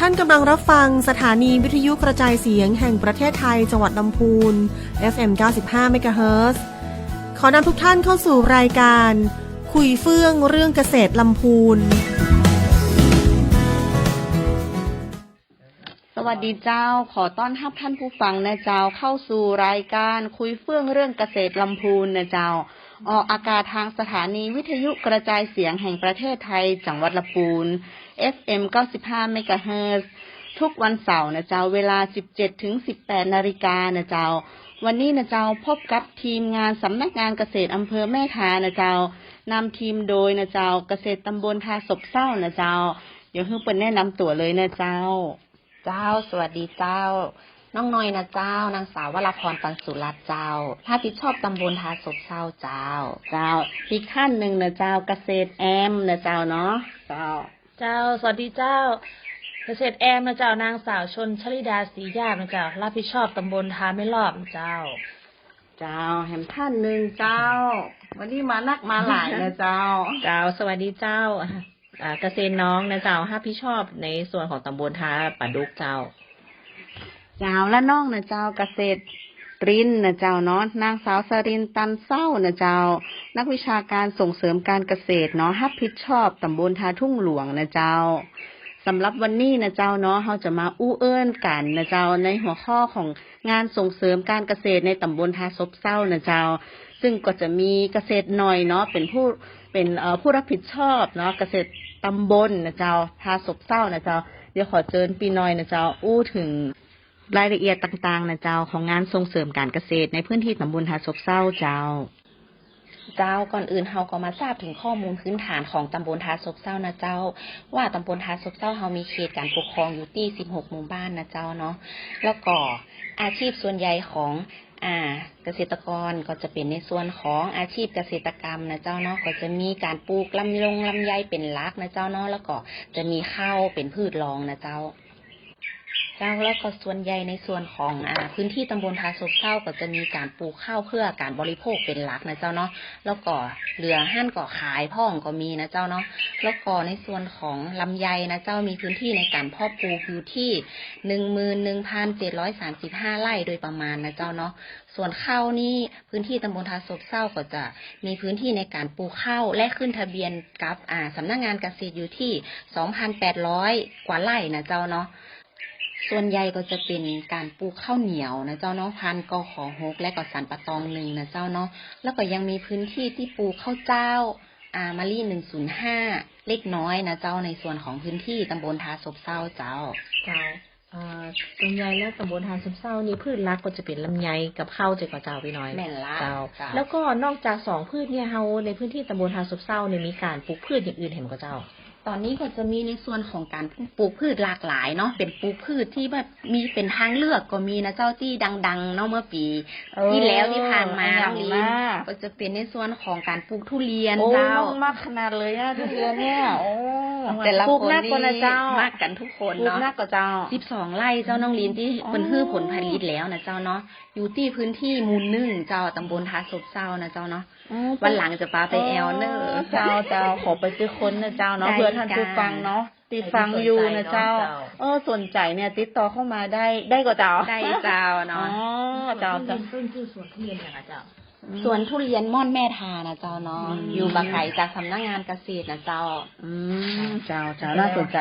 ท่านกำลังรับฟังสถานีวิทยุกระจายเสียงแห่งประเทศไทยจังหวัดลำพูน FM 95 เมกะเฮิรตซ์ ขอนำทุกท่านเข้าสู่รายการคุยเฟื่องเรื่องเกษตรลำพูนสวัสดีเจ้าขอต้อนรับท่านผู้ฟังนะเจ้าเข้าสู่รายการคุยเฟื่องเรื่องเกษตรลำพูนนะเจ้าออกอากาศทางสถานีวิทยุกระจายเสียงแห่งประเทศไทยจังหวัดลำพูน FM 95 เมกะเฮิรตซ์ ทุกวันเสาร์นะเจ้าเวลา 17 ถึง 18 นาฬิกานะเจ้าวันนี้นะเจ้าพบกับทีมงานสำนักงานเกษตรอำเภอแม่ทานะเจ้านำทีมโดยนะเจ้าเกษตรตำบลทาศพเศร้านะเจ้าเดี๋ยวให้เปิ้ลแนะนำตัวเลยนะเจ้าเจ้าสวัสดีเจ้าน้องน้อยนะเจ้านางสาววราพรปันสุรัตน์เจ้าถ้าผิดชอบตำบลทาศพเศร้าเจ้าอีกท่านหนึ่งนะเจ้าเกษตรแอมนะเจ้าเนาะเจ้าสวัสดีเจ้าเกษตรแอมนะเจ้านางสาวชนชลิดาศรีญาตินะเจ้ารับผิดชอบตำบลทาไม่รอบเจ้าแหมท่านหนึ่งเจ้าวันนี้มานักมาหลายนะเจ้าสวัสดีเจ้าเกษตรน้องนะเจ้ารับผิดชอบในส่วนของตำบลทาป่าดุกเจ้าและน้องนะเจ้าเกษตรรินนะเจ้าเนาะนางสาวสรินตันเศร้านะเจ้านักวิชาการส่งเสริมการเกษตรเนาะรับผิดชอบตำบลทาทุ่งหลวงนะเจ้าสำหรับวันนี้นะเจ้าเนาะเราจะมาอู้เอิ้นกันนะเจ้าในหัวข้อของงานส่งเสริมการเกษตรในตำบลทาศพเศร้านะเจ้าซึ่งก็จะมีเกษตรหน่อยเนาะเป็นผู้รับผิดชอบเนาะเกษตรตำบลนะเจ้าทาศพเศร้านะเจ้าเดี๋ยวขอเชิญปีน้อยนะเจ้าอู้ถึงรายละเอียดต่างๆนะเจ้าของงานส่งเสริมการเกษตรในพื้นที่ตำบลทาศพเศร้าเจ้าก่อนอื่นเราก็มาทราบถึงข้อมูลพื้นฐานของตำบลทาศพเศร้านะเจ้าว่าตำบลทาศพเศร้าเรามีเขตการปกครองอยู่ที่16หมู่บ้านนะเจ้าเนาะแล้วก็อาชีพส่วนใหญ่ของเกษตรกรก็จะเป็นในส่วนของอาชีพเกษตรกรรมนะเจ้าเนาะก็จะมีการปลูกลำไยเป็นหลักนะเจ้าเนาะแล้วก็จะมีข้าวเป็นพืชรองนะเจ้าแล้วก็ส่วนใหญ่ในส่วนของพื้นที่ตำบลทาศพเศร้าก็จะมีการปลูกข้าวเพื่อการบริโภคเป็นหลักนะเจ้าเนาะแล้วก็เหลือหั่นก็ขายพ่องก็มีนะเจ้าเนาะแล้วก็ในส่วนของลำไยนะเจ้ามีพื้นที่ในการเพาะปลูกอยู่ที่ 11,735 ไร่โดยประมาณนะเจ้าเนาะส่วนข้าวนี่พื้นที่ตำบลทาศพเศร้าก็จะมีพื้นที่ในการปลูกข้าวและขึ้นทะเบียนกับสำนักงานเกษตรอยู่ที่ 2,800 กว่าไร่นะเจ้าเนาะส่วนใหญ่ก็จะเป็นการปลูกข้าวเหนียวนะเจ้าเนาะพันธุ์กข6และก็สันปะตอง1นะเจ้าเนาะแล้วก็ยังมีพื้นที่ที่ปลูกข้าวเจ้ามะลิ105เล็กน้อยนะเจ้าในส่วนของพื้นที่ตำบลทาศพเศร้าเจ้าส่วนใหญ่แล้วตำบลทาศพเศร้านี่พืชหลักก็จะเป็นลำไยกับข้าวเจ้าพี่น้อยแม่นละเจ้าแล้วก็นอกจาก2พืชเนี่ยเฮาในพื้นที่ตำบลทาศพเศร้าเนี่ยมีการปลูกพืชอย่างอื่นเห็นบ่เจ้าตอนนี้ก็จะมีในส่วนของการปลูกพืชหลากหลายเนาะเป็นปลูกพืชที่แบบมีเป็นทางเลือกก็มีนะเจ้าที่ดังๆเนาะเมื่อปีที่แล้วที่ผ่านมาก็จะเป็นในส่วนของการปลูกทุเรียนเจ้ามากขนาดเลยทุเรียนเนี่ยแต่ละคนนี่มากกันทุกคนเนาะมากกว่าเจ้า12ไร่เจ้าน้องลินที่เป็นพืชผลผลิตแล้วนะเจ้าเนาะอยู่ที่พื้นที่มูล1เจ้าตำบลทาศพเศร้านะเจ้าเนาะวันหลังจะพาไปแอลเนอร์เจ้าขอไปซื้อคนนะเจ้าเนาะเพื่อท่านผู้ฟังเนาะติดฟังอยู่นะเจ้าสนใจเนี่ยติดต่อเข้ามาได้ก็เจ้าได้เจ้าเนาะเจ้าซึ่งชื่อสวนทุเรียนอย่างเจ้าสวนทุเรียนม่อนแม่ทานะเจ้าเนาะอยู่บางไก่จากสำนักงานเกษตรนะเจ้าเจ้าน่าสนใจ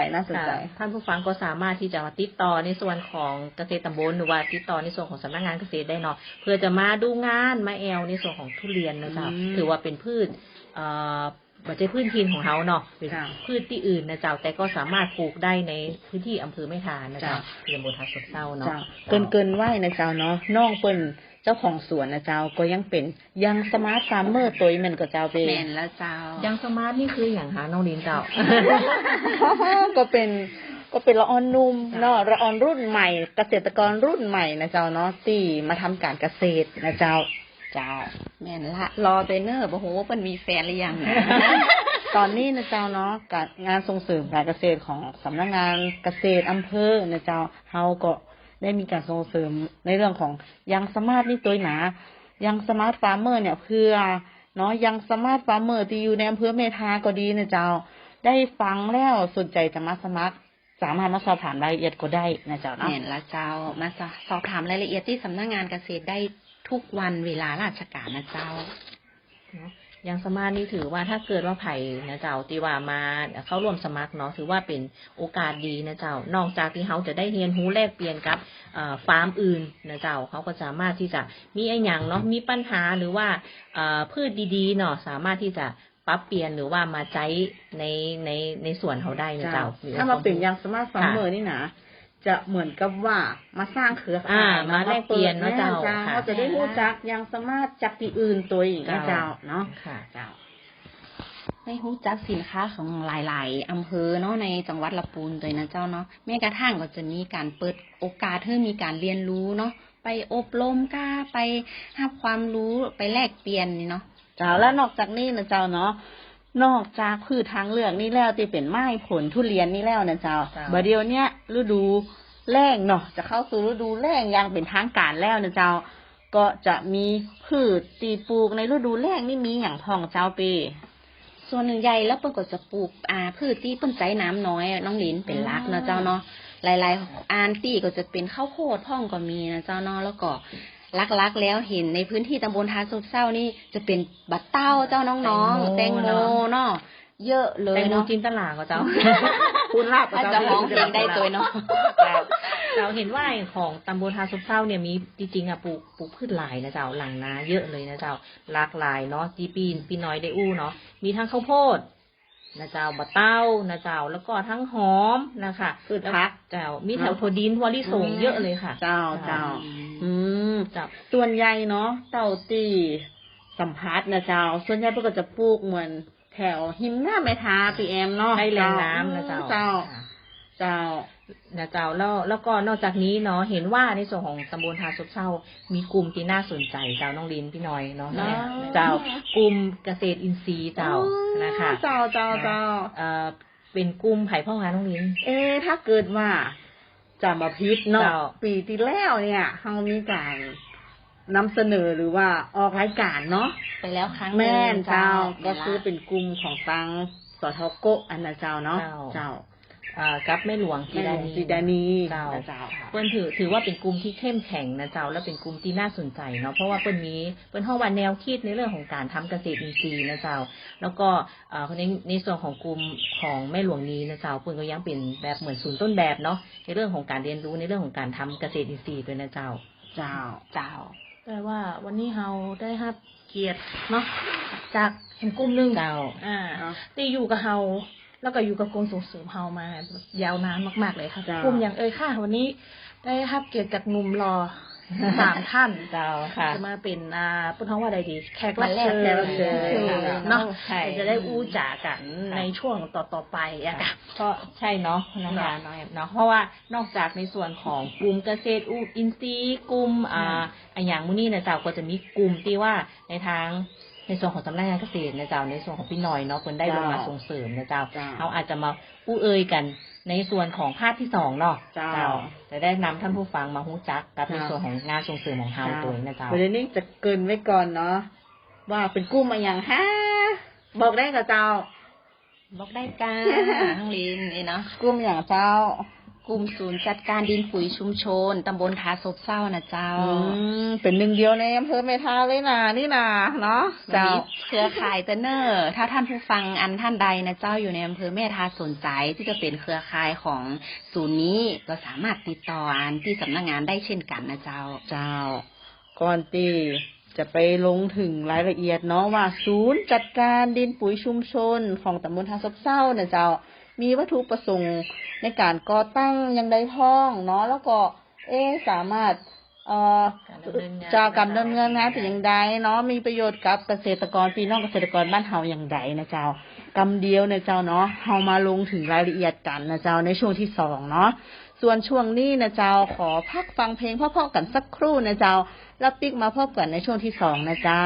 ท่านผู้ฟังก็สามารถที่จะมาติดต่อในส่วนของเกษตรตำบลหรือว่าติดต่อในส่วนของสำนักงานเกษตรได้เนาะเพื่อจะมาดูงานมาแอลในส่วนของทุเรียนนะเจ้าถือว่าเป็นพืชบัจจัยพื้นถิ่นของเขาเนาะเป็นพืชที่อื่นนะเจ้าแต่ก็สามารถปลูกได้ในพื้นที่อำเภอแม่ทานะเจ้าตำบลทาศพเศร้าเนาะเกินไหวนะเจ้าเนาะน้องเปิ้นเจ้าของสวนนะเจ้าก็ยังเป็นยังสมาร์ทฟาร์มเมอร์ตัวเหมือนกับเจ้าเป็นแม่นแล้วเจ้ายังสมาร์ทนี่คืออย่างหาน้องลินเจ้า ก็เป็นละออนนุ่มเนาะละออนรุ่นใหม่เกษตรกรรุ่นใหม่นะเจ้าเนาะที่มาทำการเกษตรนะเจ้าแม่นละรอเทรนเนอร์บอกว่าเปิ้นมีแฟนหรือยัง ตอนนี้นะเจ้าเนาะงานส่งเสริมการเกษตรของสำนักงานเกษตรอำเภอนะเจ้าเฮาก็ได้มีการส่งเสริมในเรื่องของยังสมาร์ทนี่ตัวหนายังสมาร์ทฟาร์มเมอร์เนี่ยเพื่อเนาะยังสมาร์ทฟาร์มเมอร์ที่อยู่ในอำเภอเมทาก็ดีนะเจ้าได้ฟังแล้วสนใจจะมาสมัคร สามารถมาสอบถามรายละเอียดก็ได้นะเจ้าเนาะ เห็นละเจ้ามาสอบถามรายละเอียดที่สำนักงานเกษตรได้ทุกวันเวลาราชการนะเจ้า เนาะอย่างสมาร์ทนี่ถือว่าถ้าเกิดว่าไผ่นะเจ้าตีว่ามาเข้าร่วมสมัครเนาะถือว่าเป็นโอกาสดีนะเจ้านอกจากที่เขาจะได้เรียนรู้แลกเปลี่ยนกับฟาร์มอื่นนะเจ้าเขาก็สามารถที่จะมีไอ้หยังเนาะมีปัญหาหรือว่าพืชดีๆเนาะสามารถที่จะปรับเปลี่ยนหรือว่ามาใช้ในส่วนเขาได้นะเจ้า ถ้ามาเป็นอย่างสมาร์ทฟาร์มเมอร์นี่นะจะเหมือนกับว่ามาสร้างเครือข่าย มาแลกเปลี่ยนนะเจ้า เขาจะได้รู้จักอย่างสามารถจากที่อื่นตัวอย่างนะเจ้าเนาะ ค่ะ เจ้า ได้รู้จักสินค้าของหลายๆอำเภอเนาะในจังหวัดลำพูนเลยนะเจ้าเนาะแม้กระทั่งก็จะมีการเปิดโอกาสให้มีการเรียนรู้เนาะไปอบรมกล้าไปรับความรู้ไปแลกเปลี่ยนนี่เนาะ เจ้าแล้วนอกจากนี้นะเจ้าเนาะนอกจากพืชทางเลือกนี่แล้วที่เป็นไม้ผลทุเรียนนี่แล้วนะเจ้าบัดเดียวเนี้ยฤดูแล้งเนาะจะเข้าสู่ฤดูแล้งอย่างเป็นทางการแล้วนะเจ้าก็จะมีพืชตีปลูกในฤดูแล้งนี่มีอย่างพองเจ้าปี ส่วนหนึ่งใหญ่แล้วเปิ้นก็จะปลูกพืชที่เปิ้นใจน้ำน้อยน้องหลินเป็นหลักนะเจ้าเนาะหลายๆตี้ก็จะเป็นข้าวโพดพ่องก็มีนะเจ้าเนาะแล้วก็ลักๆแล้วเห็นในพื้นที่ตำบลทาสุกเศร้านี่จะเป็นบัดเต้าเจ้าน้องๆแตงโมเนาะเยอะเลย แตงโม เนาะ จินตลาก็เจ้า คุณลาบ อาจจะร้องเพลงได้ตัวเนาะ เราเห็นว่าของตำบลทาซุปเศร้าเนี่ยมีจริงๆปลูกพืชหลายนะเจ้าหลังนาเยอะเลยนะเจ้าหลากหลายเนาะจีปีน้อยได้อู้เนาะมีทั้งข้าวโพดนะเจ้าบะเต้านะเจ้าแล้วก็ทั้งหอมนะคะ พืชผัก เจ้ามีแถวถั่วดินถั่วลิสงเยอะเลยค่ะ เจ้า เจ้า เจ้าส่วนใหญ่เนาะเต่าตีสัมผัสนะเจ้าส่วนใหญ่พวกก็จะปลูกเหมือนแถวหิมหน้าแม่ทาปีแอมเนาะ ให้แรงน้ำนะเจ้า เจ้า ค่ะ เจ้า นะเจ้าแล้วก็นอกจากนี้เนาะเห็นว่าในส่วนของตำบลทาซุปเศร้ามีกลุ่มที่น่าสนใจเจ้าน้องลินพี่น้อยเนาะเจ้ากลุ่มเกษตรอินทรีย์เจ้านะคะ เจ้าเป็นกลุ่มไผ่พ่อค้าน้องลิน ถ้าเกิดว่าจะมาพิษเนาะ เจ้า ปีที่แล้วเนี่ยเรามีการนำเสนอหรือว่าออกรายการเนาะ ไปแล้วครั้ง แม่นเจ้าก็ เวลา คือเป็นกลุ่มของตังสทโกะอันนะเจ้าเนาะเจ้า กับแม่หลวง แม่หลวงสีดานี เจ้า นะเจ้า เปิ้นถือว่าเป็นกลุ่มที่เข้มแข็งนะเจ้าและเป็นกลุ่มที่น่าสนใจเนาะเพราะว่าเปิ้นห้องวันแนวคิดในเรื่องของการทำเกษตรอินทรีย์นะเจ้าแล้วก็ในส่วนของกลุ่มของแม่หลวงนี้นะเจ้าเปิ้นก็ยังเป็นแบบเหมือนศูนย์ต้นแบบเนาะในเรื่องของการเรียนรู้ในเรื่องของการทำเกษตรอินทรีย์ด้วยนะเจ้า เจ้า แต่ว่าวันนี้เราได้รับเกียรติเนาะจากเห็นกลุ่มหนึง เจ้า ที่อยู่กับเราแล้วก็อยู่กับกรมส่งเสริมเรามายาวนานมากๆเลยค่ะ จ้ะ กลุ่มอย่างค่ะวันนี้ได้รับเกียรติจากหนุ่มรอ 3 ท่าน เจ้าค่ะ จะมาเป็นพูดท้องว่าใดดีแขกรับเชิญ แขกรับเชิญ เนาะ ใช่ จะได้อู้จ่ากันในช่วงต่อๆไปอะค่ะ ก็ใช่เนาะนะคะน้องแอมเนาะเพราะว่านอกจากในส่วนของกลุ่มเกษตรอินทรีย์กลุ่มอย่างมื้อนี้นะเจ้าก็จะมีกลุ่มที่ว่าในส่วนของสำนักงานเกษตรนะเจ้าในส่วนของพี่น้อยเนาะเพิ่นได้ลงมาส่งเสริมนะเจ้าเขาอาจจะมาอู้เอ่ยกันในส่วนของภาคที่2เนาะจะได้นำท่านผู้ฟังมารู้จักกับในส่วนของงานส่งเสริมของเราตัวนี้นะเจ้า ประเด็นนี้จะเกรินไว้ก่อนเนาะว่าเป็นกลุ่มมาอย่างฮะบอกได้กับเจ้า บอกได้จ้าน้องลินเนาะ กลุ่มอย่างเจ้าก ลุ่มศูนย์จัดการดินปุ๋ยชุมชนตำบลทาซบเศร้านะเจ้า เป็นหนึ่งเดียวในอำเภอเมทาเลยนะนี่นะเนาะเจ้า มีเครือข่ายเตเนอร์ถ้าท่านผู้ฟังท่านใดนะเจ้าอยู่ในอำเภอแม่ทาสนใจที่จะเป็นเครือข่ายของศูนย์นี้ก็สามารถติดต่อที่สำนักงานได้เช่นกันนะเจ้า เจ้าก่อนตีจะไปลงถึงรายละเอียดเนาะว่าศูนย์จัดการดินปุ๋ยชุมชนของตำบลทาซบเศร้าเนี่ยเจ้ามีวัตถุประสงค์ในการก่อตั้งยังได้ท่องเนาะแล้วก็สามารถจากการดำเนินงานเป็นอย่างใดเนาะมีประโยชน์กับเกษตรกรพี่น้องเกษตรกรบ้านเฮาอย่างใดนะเจ้ากำเดียวนะเจ้าเนาะเฮามาลงถึงรายละเอียดกันนะเจ้าในช่วงที่2เนาะส่วนช่วงนี้นะเจ้าขอพักฟังเพลงเพราะๆกันสักครู่นะเจ้าแล้วปิ๊กมาพบกันในช่วงที่2นะเจ้า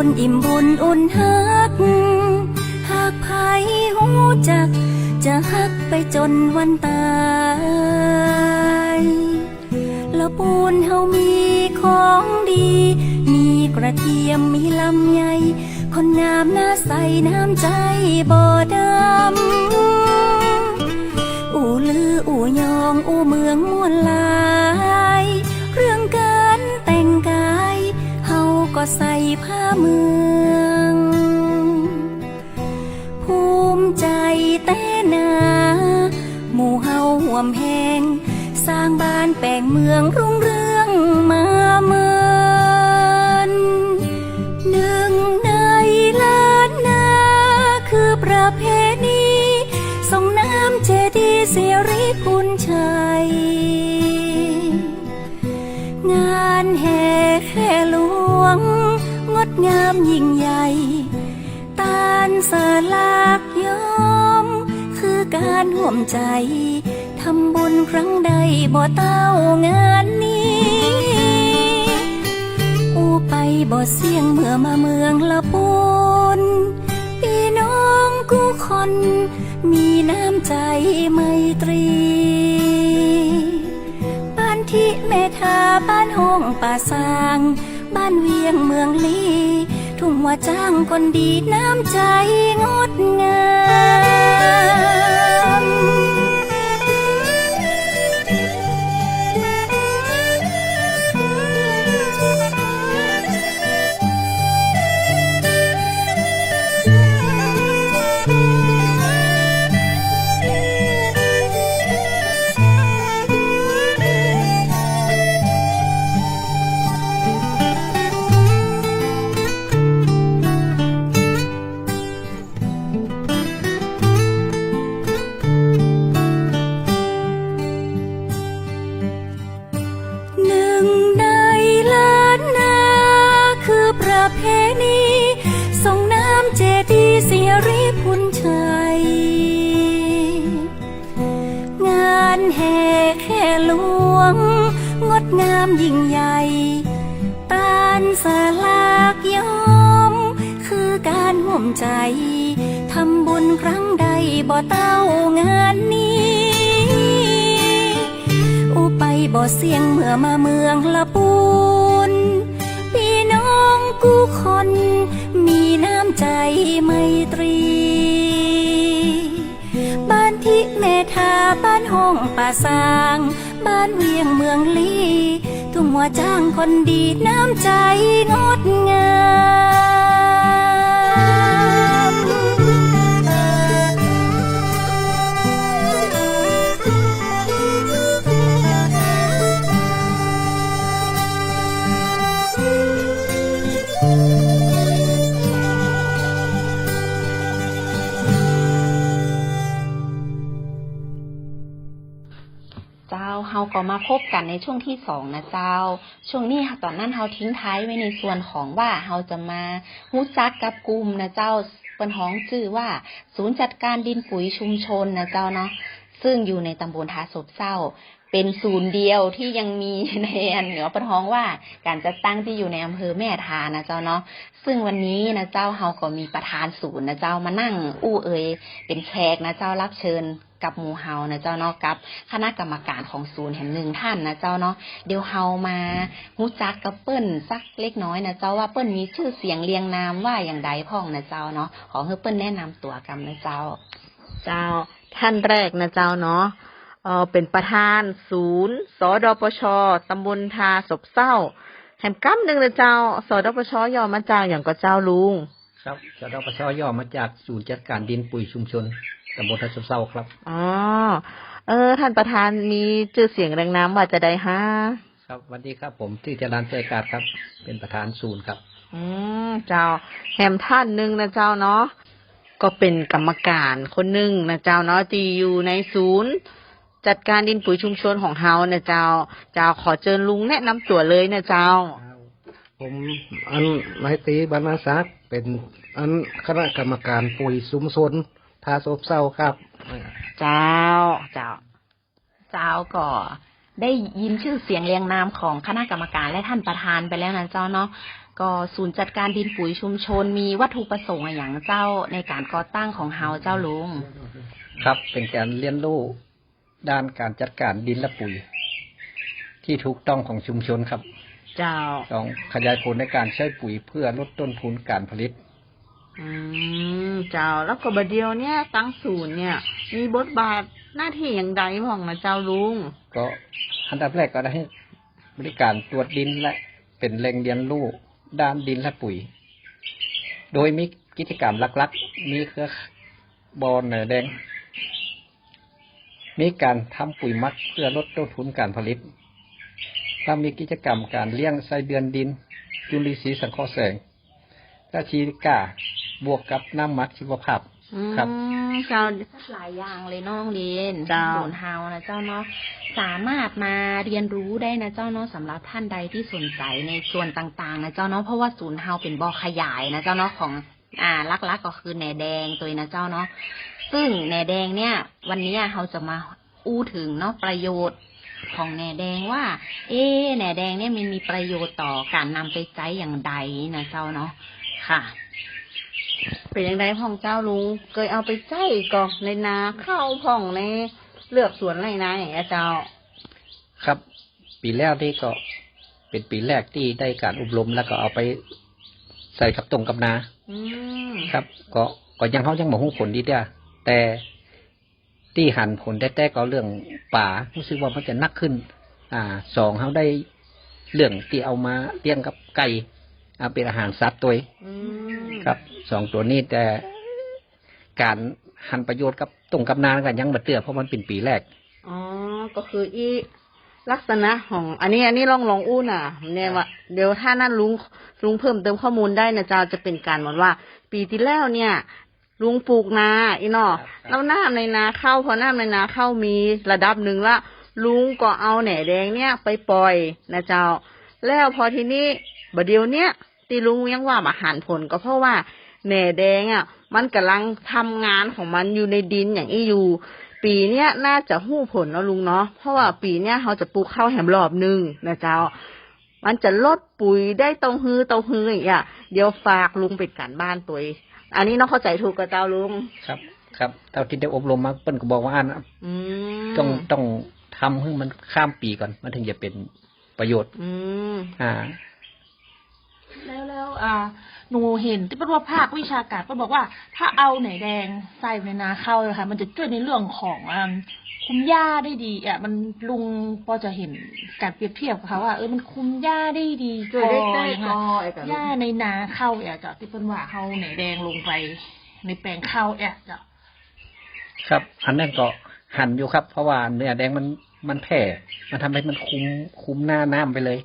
ญอิ่มบุญอุ่นฮักหากไผหูจักจะฮักไปจนวันตายแล้วปูนเฮามีของดีมีกระเทียมมีลำไยคนงามหน้าใสน้ำใจบ่ดำอู่ลืออู่ยองอู่เมืองม่วนหลายเรื่องการแต่งกายเฮาก็ใส่ผ้าเมืองภูมิใจแต่นาหมู่เฮาห่วมแหงสร้างบ้านแปลงเมืองรุ่งเรืองมาเมินหนึ่งในล้านนาคือประเพณีส่งน้ำเจดีย์สิริพุนชัยงานแห่แค่หลวงงดงามยิ่งใหญ่ตานสลากย้อมคือการร่วมใจทำบุญครั้งใดบ่เต้างานนี้อูไปบ่เสี่ยงเมื่อมาเมืองละปูนพี่น้องกู้คนมีน้ำใจไมตรีบ้านที่แม่ทาบ้านห้องป่าสางบ้านเวียงเมืองลีทุ่งว่าจ้างคนดีน้ำใจงดงามงามยิ่งใหญ่ตานสลากย้อมคือการห่วมใจทำบุญครั้งใดบ่เต้างานนี้อูไปบ่เสี่ยงเมื่อมาเมืองละปูนพี่น้องกู้คนมีน้ำใจไมตรีบ้านที่แม่ทาบ้านห้องป่าสางบ้านเวียงเมืองลีทุ่งว่าจ้างคนดีน้ำใจงดงามเฮาก็มาพบกันในช่วงที่2นะเจ้าช่วงนี้ตอนนั้นเฮาทิ้งท้ายไว้ในส่วนของว่าเฮาจะมารู้จักกับกลุ่มนะเจ้าเปิ้นฮ้องชื่อว่าศูนย์จัดการดินปุ๋ยชุมชนนะเจ้าเนาะซึ่งอยู่ในตำบลทาศพเศร้าเป็นศูนย์เดียวที่ยังมีในอันเหนือเปิ้นฮ้องว่าการจัดตั้งที่อยู่ในอำเภอแม่ทานะเจ้าเนาะซึ่งวันนี้นะเจ้าเฮาก็มีประธานศูนย์นะเจ้ามานั่งอู้เอ่ยเป็นแขกนะเจ้ารับเชิญกับหมู่เฮานะเจ้าเนาะกับคณะกรรมการของศูนย์แห่งหนึ่งท่านนะเจ้าเนาะเดี๋ยวเฮามารู้จักกับเปิ้นสักเล็กน้อยนะเจ้าว่าเปิ้นมีชื่อเสียงเรียงนามว่าอย่างใดพ่องนะเจ้าเนาะขอให้เปิ้นแนะนำตัวกันนะเจ้าเจ้าท่านแรกนะเจ้าเนาะเป็นประธานศูนย์สดปช.ตำบลทาศพเศร้าแห่งกั๊มนึงนะเจ้าสดปช.ย่อมาจากอย่างก็เจ้าลุงครับสดปช.ย่อมาจากศูนย์จัดการดินปุ๋ยชุมชนตำบลทาศพเศร้าครับอ๋อท่านประธานมีชื่อเสียงแรงน้ำว่าจะได้ฮะครับสวัสดีครับผมที่จรัญเจริญการครับเป็นประธานศูนย์ครับเจ้าแฮมท่านนึงนะเจ้าเนาะก็เป็นกรรมการคนนึงนะเจ้าเนาะที่อยู่ในศูนย์จัดการดินปุ๋ยชุมชนของเฮานะเจ้าขอเชิญลุงแนะนำตัวเลยนะเจ้าผมนายตีบรรณศักดิ์เป็นคณะกรรมการปุ๋ยชุมชนทาศพเศร้าครับเจ้าก็ได้ยินชื่อเสียงเรียงนามของคณะกรรมการและท่านประธานไปแล้วนะเจ้าเนาะ ก็ศูนย์จัดการดินปุ๋ยชุมชนมีวัตถุประสงค์อะไรอย่างเจ้าในการก่อตั้งของเฮาเจ้าลุง ครับเป็นการเรียนรู้ด้านการจัดการดินและปุ๋ย ที่ถูกต้องของชุมชนครับ เจ้า ต้องขยายผลในการใช้ปุ๋ยเพื่อลดต้นทุนการผลิต เจ้าแล้วก็บัดเดียวเนี่ยตั้งศูนย์เนี่ย มีบทบาทหน้าที่อย่างใดบ้างนะเจ้าลุง ก็อันดับแรกก็ได้ให้บริการตรวจดินและเป็นแหล่งเรียนรู้ด้านดินและปุ๋ย โดยมีกิจกรรมหลักๆมีเครือบอลเหนือแดง มีการทำปุ๋ยหมักเพื่อลดต้นทุนการผลิตและมีกิจกรรมการเลี้ยงไส้เดือนดินจุลินทรีย์สังเคราะห์แสงและชีริก้าบวกกับน้ำหมักชีวภาพครับ เจ้า หลายอย่างเลยน้องเรียน เจ้า ศูนย์เฮานะเจ้าเนาะสามารถมาเรียนรู้ได้นะเจ้าเนาะสำหรับท่านใดที่สนใจในส่วนต่างๆนะเจ้าเนาะเพราะว่าศูนย์เฮาเป็นบ่อขยายนะเจ้าเนาะของลักๆก็คือแหน่แดงตัวนะเจ้าเนาะซึ่งแหน่แดงเนี่ย วันนี้เราจะมาอู้ถึงเนาะประโยชน์ของแหน่แดงว่าแหน่แดงเนี่ยมันมีประโยชน์ต่อการนำไปใช้อย่างใดนะเจ้าเนาะค่ะ เป็นอย่างไรพ่องเจ้าลุงเคยเอาไปใจก่อนในนาเข้าพ่องในเลือกสวนไรนาอย่างเงี้ยเจ้า ครับ ปีแรกที่ก็เป็นปีแรกที่ได้การอบรมแล้วก็เอาไปใส่กับตรงกับนา ครับ ก็ยังเขายังบอกหูผลดีเดียแต่ที่หันผลแต่ก็เรื่องป่ารู้สึกว่ามันจะนักขึ้น สองเขาได้เรื่องที่เอามาเลี้ยงกับไก่เอาเป็นอาหารสัตว์ตัวครับสองตัวนี้แต่การหันประโยชน์กับตรงกับนากันยังบัดเตือเพราะมันเป็นปีแรก อ๋อ ก็คือลักษณะของอันนี้ลองอู้น่ะเนี่ยว่าเดี๋ยวถ้านั่นลุงเพิ่มเติมข้อมูลได้นะเจ้าจะเป็นการเหมือนว่า ปีที่แล้วเนี่ยลุงปลูกนาเนาะแล้วน้ำในนาเข้าพอน้ำในนาเข้ามีระดับหนึ่งละลุงก็เอาแหน่แดงเนี่ยไปปล่อยนะเจ้าแล้วพอทีนี้บัดเดียวเนี่ยตีลุงยังว่ามาหันผลก็เพราะว่าแหน่แดงอ่ะมันกำลังทำงานของมันอยู่ในดินอย่างนี้อยู่ปีเนี้ยน่าจะหู้ผลเนาะลุงเนาะเพราะว่าปีเนี้ยเขาจะปลูกข้าวแหมรอบนึงนะเจ้ามันจะลดปุ๋ยได้เต้าฮื้ออย่างเงี้ยเดี๋ยวฝากลุงเป็นการบ้านตัวเองอันนี้น้องเข้าใจถูกกับเจ้าลุงครับเท่าที่ได้อบรมมาเปิ้นก็บอกว่าต้องทำให้มันข้ามปีก่อนมันถึงจะเป็นประโยชน์แล้วหนูเห็นที่เป็นว่าภาควิชาการก็บอกว่าถ้าเอาไหนแดงใส่ในนาข้าวเลยค่ะมันจะช่วยในเรื่องของคุมหญ้าได้ดีมันลุงพอจะเห็นการเปรียบเทียบค่ะว่ามันคุมหญ้าได้ดีช่วยได้ค่ะหญ้าในนาข้าวจะที่เป็นว่าเอาไหนแดงลงไปในแปลงข้าวจะครับอันนั้นก็หั่นอยู่ครับเพราะว่าเนื้อแดงมันแผ่มันทำให้มันคุมหน้าน้ำไปเลย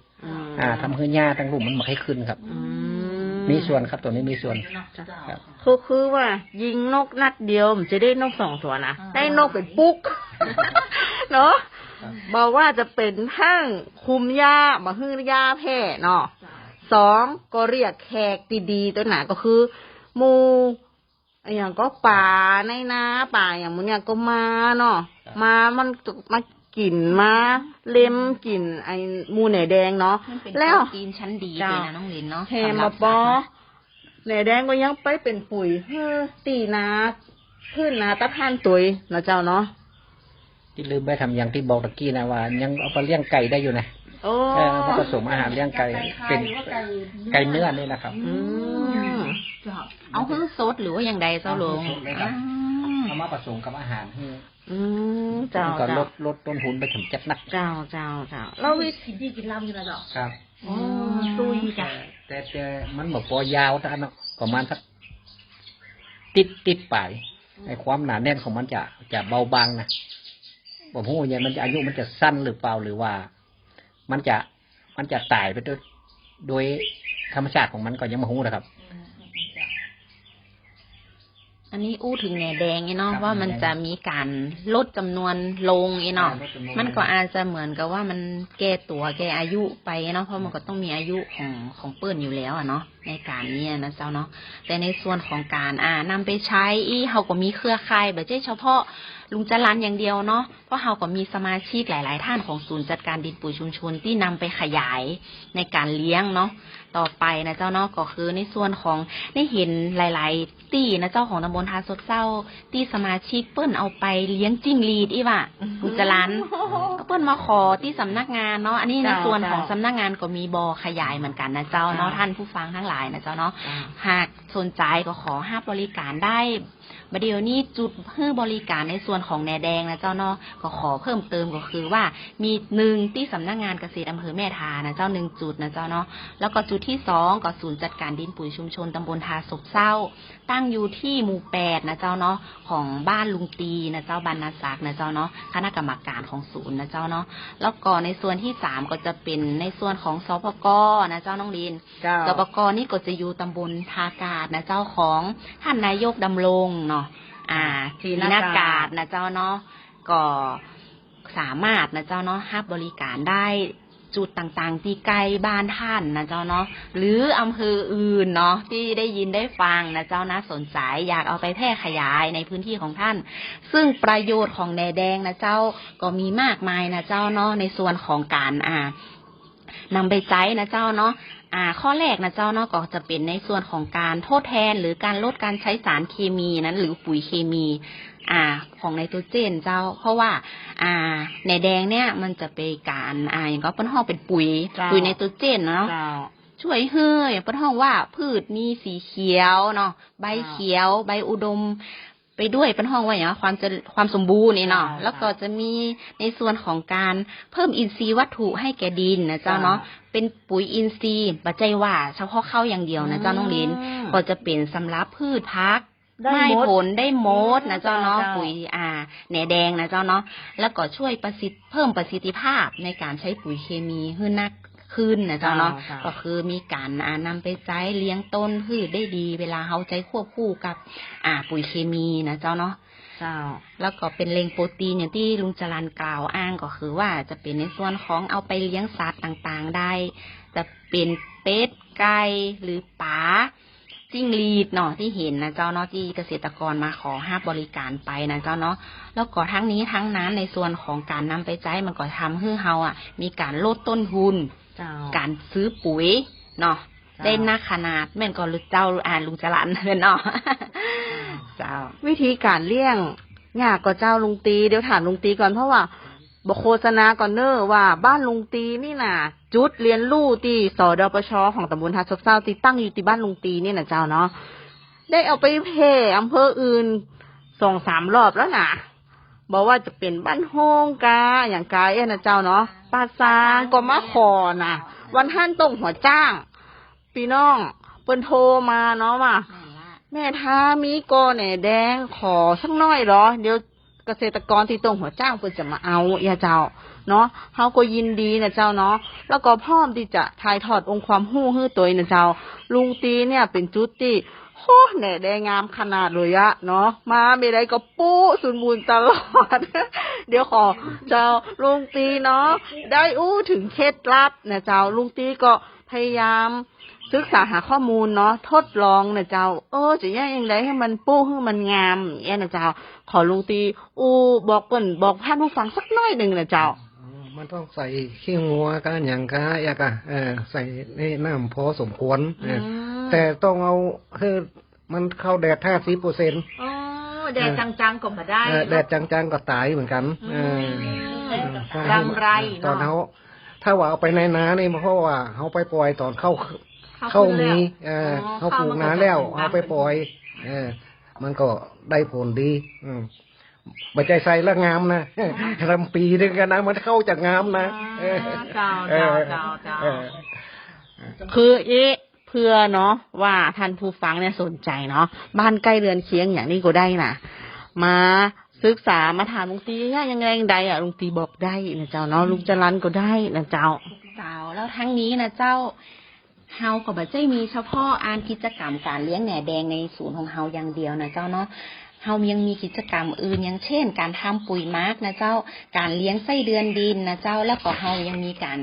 ทำให้หญ้าทั้งลุ่มมันมาให้ขึ้นครับมีส่วนครับตัวนี้มีส่วนครับคือว่ายิงนกนัดเดียวมันจะได้นก2 ตัวนะได้นกเป็นปุ๊ก เนาะบอกว่าจะเป็นทั้งคุมหญ้ามาฮื้อหญ้าแผ่เนาะ2ก็เรียกแขกดีๆตัวหนาก็คือหมูอย่างก็ป่าในนาป่าอย่างมันเนี่ยก็มาเนาะมากินมาเล็มกินไอ้มูแหน่แดงเนาะแล้วกินชั้นดีเลยนะน้องลินเนาะแฮมาปอแหน่แดงก็ยังไปเป็นปุ๋ยตีนาพื้นนาตะพานตุยนะเจ้าเนาะที่ลืมไปทำอย่างที่บอกตะกี้นะว่ายังเอาไปเลี้ยงไก่ได้อยู่นะมาผสมอาหารเลี้ยงไก่เป็นไก่เนื้อนี่นะครับเอาคือสดหรือว่าอย่างใดเจ้าลุงเอามาผสมกับอาหารให้เจ้าก็ลดต้นทุนไปถึงจัดนักเจ้าแล้ววิธีกินลำอยู่นะเจ้าครับตุยจ้ะแต่มันแบบปอยาวท่านเนาะประมาณสักติดไปในความหนาแน่นของมันจะเบาบางนะผมพูดอย่างมันจะอายุมันจะสั้นหรือเปล่าหรือว่ามันจะตายไปโดยธรรมชาติของมันก็ยังไม่รู้นะครับ อันนี้อู้ถึงแหน่แดงเนาะว่ามันจะมีการลดจำนวนลงเนาะมันก็อาจจะเหมือนกับว่ามันแก่ตัวแก่อายุไปเนาะเพราะมันก็ต้องมีอายุของเปิ้นอยู่แล้วเนาะในการนี้นะเจ้าเนาะแต่ในส่วนของการนำไปใช้เขาก็มีเครือข่ายแบบเฉพาะ ลุงจรัญอย่างเดียวเนาะเพราะเฮาก็มีสมาชิกหลายๆท่านของศูนย์จัดการดินปุ๋ยชุมชนที่นำไปขยายในการเลี้ยงเนาะต่อไปนะเจ้าเนาะก็คือในส่วนของได้เห็นหลายๆตี้นะเจ้าของตำบลทาสดเศร้าที่สมาชิกเปิ้นเอาไปเลี้ยงจิ้งหรีดอีว่ะลุงจรัญก็เปิ้นมาขอที่สำนักงานเนาะอันนี้ในส่วนของสำนักงานก็มีบอขยายเหมือนกันนะเจ้าเนาะท่านผู้ฟังทั้งหลายนะเจ้าเนาะหากสนใจก็ขอให้บริการได้บัดเดี๋ยวนี้จุดเพื่อบริการในส่วนของแหนแดงนะเจ้าเนาะก็ขอเพิ่มเติมก็คือว่ามี1ที่สำนักงานเกษตรอำเภอแม่ทานะเจ้า1จุดนะเจ้าเนาะแล้วก็จุดที่2ก็ศูนย์จัดการดินปุ๋ยชุมชนตำบลทาศกเศร้าตั้งอยู่ที่หมู่8นะเจ้าเนาะของบ้านลุงตีนะเจ้าบรรณศักดิ์นะเจ้าเนาะคณะกรรมการของศูนย์นะเจ้าเนาะแล้วก็ในส่วนที่3ก็จะเป็นในส่วนของสปก.นะเจ้าน้องลินสปก.นี่ก็จะอยู่ตำบลทากาศนะเจ้าของท่านนายกดำรงเนาะทีนากาศนะเจ้าเนาะก็สามารถนะเจ้าเนาะให้บริการได้จุดต่างๆที่ใกล้บ้านท่านนะเจ้าเนาะหรืออำเภออื่นเนาะที่ได้ยินได้ฟังนะเจ้านะสนใจอยากเอาไปแพร่ขยายในพื้นที่ของท่านซึ่งประโยชน์ของแหนแดงนะเจ้าก็มีมากมายนะเจ้าเนาะในส่วนของการนำไปใช้นะเจ้าเนาะข้อแรกนะเจ้าเนาะก็จะเป็นในส่วนของการทดแทนหรือการลดการใช้สารเคมีนั้นหรือปุ๋ยเคมีของไนโตรเจนเจ้าเพราะว่าแหนแดงเนี่ยมันจะเป็นการอย่างก็เป็นห้องเป็นปุ๋ยไนโตรเจนเนาะช่วยให้อย่างเป็นห้องว่าพืชมีสีเขียวเนาะใบเขียวใบอุดมไปด้วยเป็นห้องว่าอย่างความสมบูรณ์นี่เนาะแล้วก็จะมีในส่วนของการเพิ่มอินทรีย์วัตถุให้แก่ดินนะเจ้าเนาะเป็นปุ๋ยอินทรีย์ปัจจัยว่าเฉพาะข้าวอย่างเดียวนะเจ้าน้องลินก็จะเป็นสำหรับพืชพักไม่ผลได้หมดนะเจ้าเนาะปุ๋ยแหนแดงนะเจ้าเนาะแล้วก็ช่วยเพิ่มประสิทธิภาพในการใช้ปุ๋ยเคมีให้นักขึ้นนะเจ้าเนาะก็คือมีการนำไปใช้เลี้ยงต้นพืชได้ดีเวลาเขาใช้ควบคู่กับปุ๋ยเคมีนะเจ้าเนาะแล้วก็เป็นแหล่งโปรตีนอย่างที่ลุงจรัญกล่าวอ้างก็คือว่าจะเป็นในส่วนของเอาไปเลี้ยงสัตว์ต่างๆได้จะเป็นเป็ดไก่หรือปลาจิ้งหรีดเนาะที่เห็นนะเจ้าเนาะที่เกษตรกรมาขอให้บริการไปนะเจ้าเนาะแล้วก็ทั้งนี้ทั้งนั้นในส่วนของการนำไปใช้มันก็ทำให้เฮามีการลดต้นทุนการซื้อปุ๋ยเนาะได้นักขนาดแม่นก็ลุงจรัญเนาะเจ้าวิธีการเลี้ยงยากกว่าเจ้าลุงตีเดี๋ยวถามลุงตีก่อนเพราะว่าบอกโฆษณาก่อนเนอะว่าบ้านลุงตีนี่น่ะจุดเรียนรู้ที่สดปชของตำบลทาสกเศร้าที่ตั้งอยู่ที่บ้านลุงตีนี่นะเจ้าเนาะได้เอาไปเพ่อำเภออื่น2-3 รอบแล้วนะบอกว่าจะเป็นบ้านโฮงกาอย่างกายนะเจ้าเนาะป้าซางก็มาขอนะวันท่านตรงหัวจ้างพี่น้องเปิ้นโทรมาเนาะว่าแม่ท้ามีกอแหนแดงขอสักน้อยเหรอเดี๋ยวเกษตรกรที่ตรงหัวจ้างเพิ่นจะมาเอาเจ้าเนาะเฮาก็ยินดีนะเจ้าเนาะแล้วก็พร้อมที่จะถ่ายทอดองค์ความรู้ให้ตัวนะเจ้าลุงตีเนี่ยเป็นจุดที่โหแหน่แดงงามขนาดเลยอะเนาะมาไม่ได้ก็ปุ๊สุนมูลตลอด เดี๋ยวขอเจ้าลุงตีเนาะได้ถึงเคล็ดลับนะเจ้าลุงตีก็พยายามศึกษาหาข้อมูลเนาะทดลองนะเจ้าจะแย่ยังไงให้มันปู้ให้มันงามนะเจ้าขอลุงตีบอกเปิ้นบอกท่านผู้ฟังสักน้อยหนึ่งนะเจ้ามันต้องใส่ขี้งัวกันอย่างกะใส่ในน้ำพอสมควรแต่ต้องเอาคือมันเข้าแดด50%แดดจังๆก็มาได้แดดจังๆก็ตายเหมือนกันดำไรตอนเขาถ้าว่าเอาไปในนานี่เพราะว่าเขาไปปล่อยตอนเข้ามีเขาปลูกนาแล้วเอาไปปล่อยมันก็ได้ผลดีบัจจัยใส่แล้วงามนะลำปีนึงกันนะมันเข้าจากงามนะเจ้าคือเพื่อเนาะว่าท่านผู้ฟังเนี่ยสนใจเนาะบ้านใกล้เรือนเคียงอย่างนี้ก็ได้นะมาศึกษามาถามลุงตียังไงใดลุงตีบอกได้นะเจ้าเนาะลุงจรัญก็ได้นะเจ้าแล้วทั้งนี้นะเจ้าเฮาก็บ่ใช่มีเฉพาะกิจกรรมการเลี้ยงแหน่แดงในศูนย์ของเฮาอย่างเดียวนะเจ้าเนาะเฮายังมีกิจกรรมอื่นอย่างเช่นการทำปุ๋ยหมักนะเจ้าการเลี้ยงไส้เดือนดินนะเจ้าแล้วก็เฮายังมีการ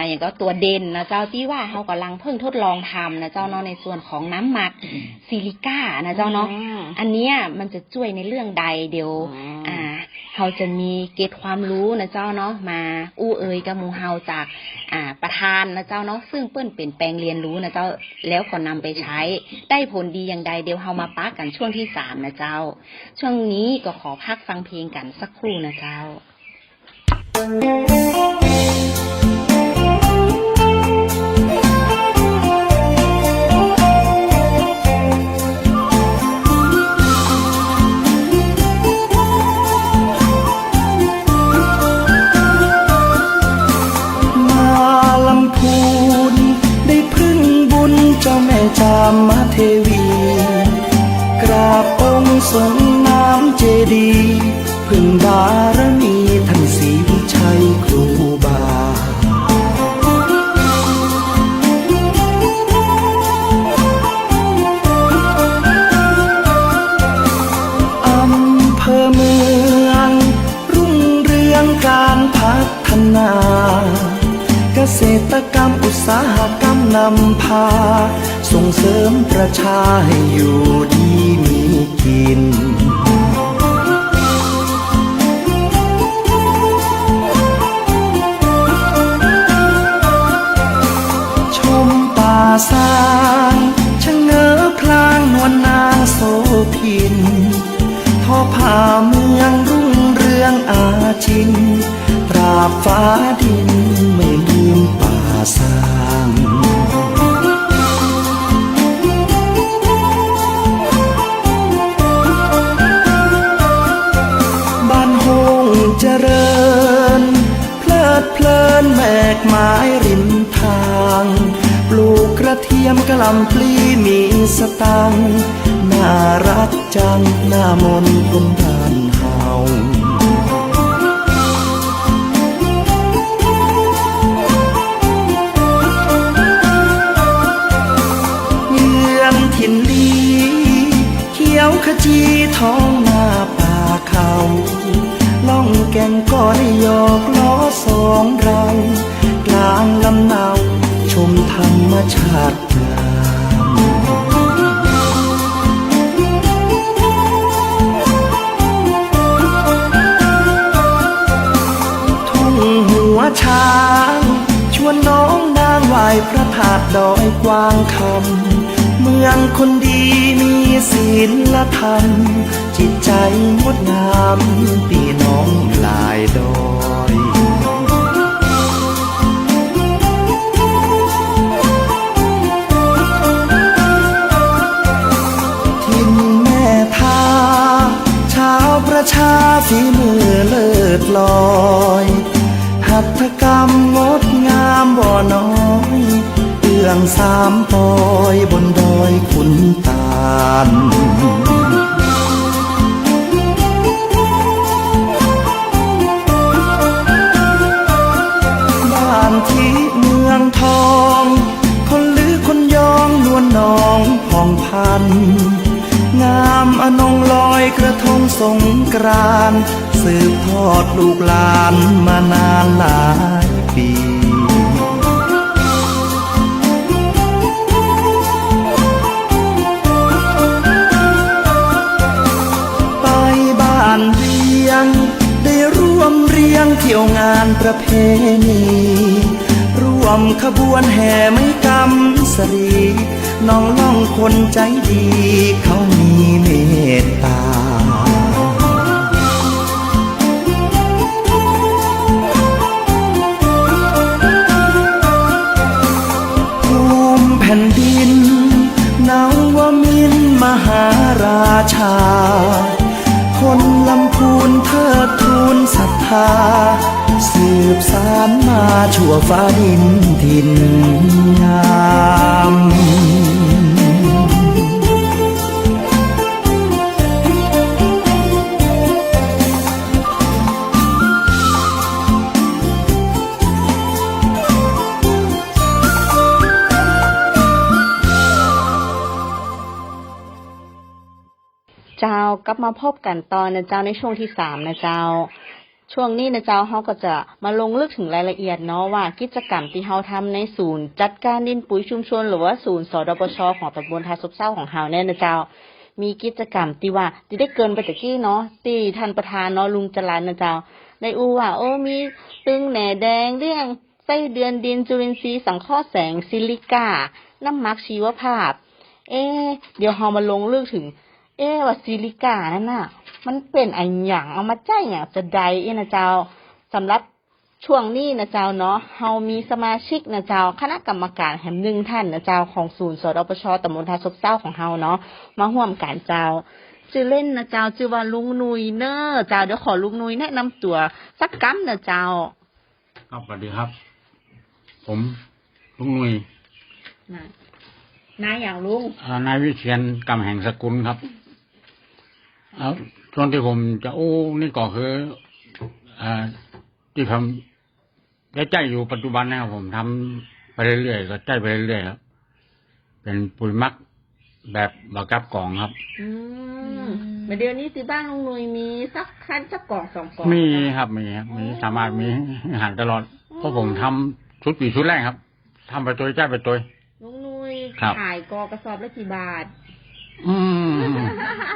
อย่างก็ตัวเด่นนะเจ้าที่ว่าเขากำลังเพิ่งทดลองทำนะเจ้าเนาะในส่วนของน้ำหมักซิลิก้านะเจ้าเนาะอันเนี้ยมันจะช่วยในเรื่องใดเดี๋ยวเขาจะมีเกร็ดความรู้นะเจ้าเนาะมาอู้เอ่ยกับหมู่เฮาจากประธานนะเจ้าเนาะซึ่งเปิ้นเป็นแปลงเรียนรู้นะเจ้าแล้วก็นำไปใช้ได้ผลดีอย่างใดเดี๋ยวเฮามาป้ากันช่วงที่3นะเจ้าช่วงนี้ก็ขอพักฟังเพลงกันสักครู่นะเจ้าเจ้าแม่จามเทวีกราบองค์ทรงน้ำเจดีย์พึ่งบารมีท่านศรีวิชัยครูบาอำเภอเมืองรุ่งเรืองการพัฒนาเกษตรกรรมอุตสาหกรรมนำพาส่งเสริมประชาให้อยู่ดีมีกินชมป่าสางชะเง้อพลางนวลนางโสพินทอผ้าเมืองรุ่งเรืองอาชินตราบฟ้าดินไม่ลืมป่าสางบ้านโฮงเจริญเพลิดเพลินแมกไม้ริมทางปลูกกระเทียมกะหล่ำปลีมีสตังค์น่ารักจังหน้ามนต์คนบ้านเฮาถิ่นลีเขียวขจีท้องนาป่าเขาล่องแก่งก็ได้ยอกล้อสองเรากลางลำเนาชมธรรมชาติงามทุ่งหัวช้างชวนน้องนางไหว้พระธาตุดอยกวางคำเมืองคนดีมีศีลธรรมจิตใจงดงามพี่น้องหลายดอยถิ่นแม่ทาชาวประชาฝีมือเลิศลอยหัตถกรรมงดงามบ่น้อยเรื่องสามปอยบนดอยขุนตาลบ้านที่เมืองทองคนลือคนยองนวลน้องผ่องพันงามอนงลอยกระทงสงกรานต์สืบทอดลูกหลานมานานหลายปีได้ร่วมเรียงเที่ยวงานประเพณีร่วมขบวนแห่ไม้กำสรีน้องล่องคนใจดีเขามีเมตตาภูมิแผ่นดินนวมินทร์มหาราชาคนลำพูนเทิดทูนศรัทธาสืบสานมาชั่วฟ้าดินถิ่นงาม เจ้ากลับมาพบกันตอนนะเจ้าในช่วงที่3นะเจ้า ช่วงนี้นะเจ้าเฮาก็จะมาลงลึกถึงรายละเอียดเนาะว่ากิจกรรมที่เฮาทำในศูนย์จัดการดินปุ๋ยชุมชนหรือว่าศูนย์สดปชของตำบลทาซบเซาของเฮาเนี่ยนะเจ้ามีกิจกรรมที่ว่าที่ได้เกินไปจากที่เนาะที่ท่านประธานเนาะลุงจรัญนะเจ้าได้อู้ว่ามีตึงแหน่แดงเรื่องไส้เดือนดินจุลินทรีย์สังเคราะห์แสงซิลิก้าน้ำหมักชีวภาพเดี๋ยวเฮามาลงลึกถึงว่าซิลิก้านั่นน่ะมันเป็นอันหยังเอามาใจอย่างจะใดนะเจ้าสำหรับช่วงนี้นะเจ้าเนาะเฮามีสมาชิกนะเจ้าคณะกรรมการแห่งหนึ่งท่านนะเจ้าของศูนย์สดปชตำบลทาซบเซาของเฮาเนาะมาร่วมกันเจ้าชื่อเล่นนะเจ้าชื่อว่าลุงนุยเนอะเจ้าเดี๋ยวขอลุงนุยแนะนำตัวสักกั๊มนะเจ้าครับสวัสดีครับผมลุงนุยนายอย่างลุงนายวิเชียรกำแห่งสกุลครับช่วงที่ผมจะนี่ก็คือที่ผมได้ใจอยู่ปัจจุบันนะครับผมทำไปเรื่อยๆก็ใจไปเรื่อยๆครับเป็นปุ๋ยมักแบบบากับกล่องครับเดี๋ยวนี้ที่บ้านลุงนุยมีสักคันสักกล่อง2 กล่องมีครับมีสามารถมีอาหารตลอดเพราะผมทำชุดปีชุดแรกครับทำไปตัวใจไปตัวลุงนุยขายกระสอบละกี่บาท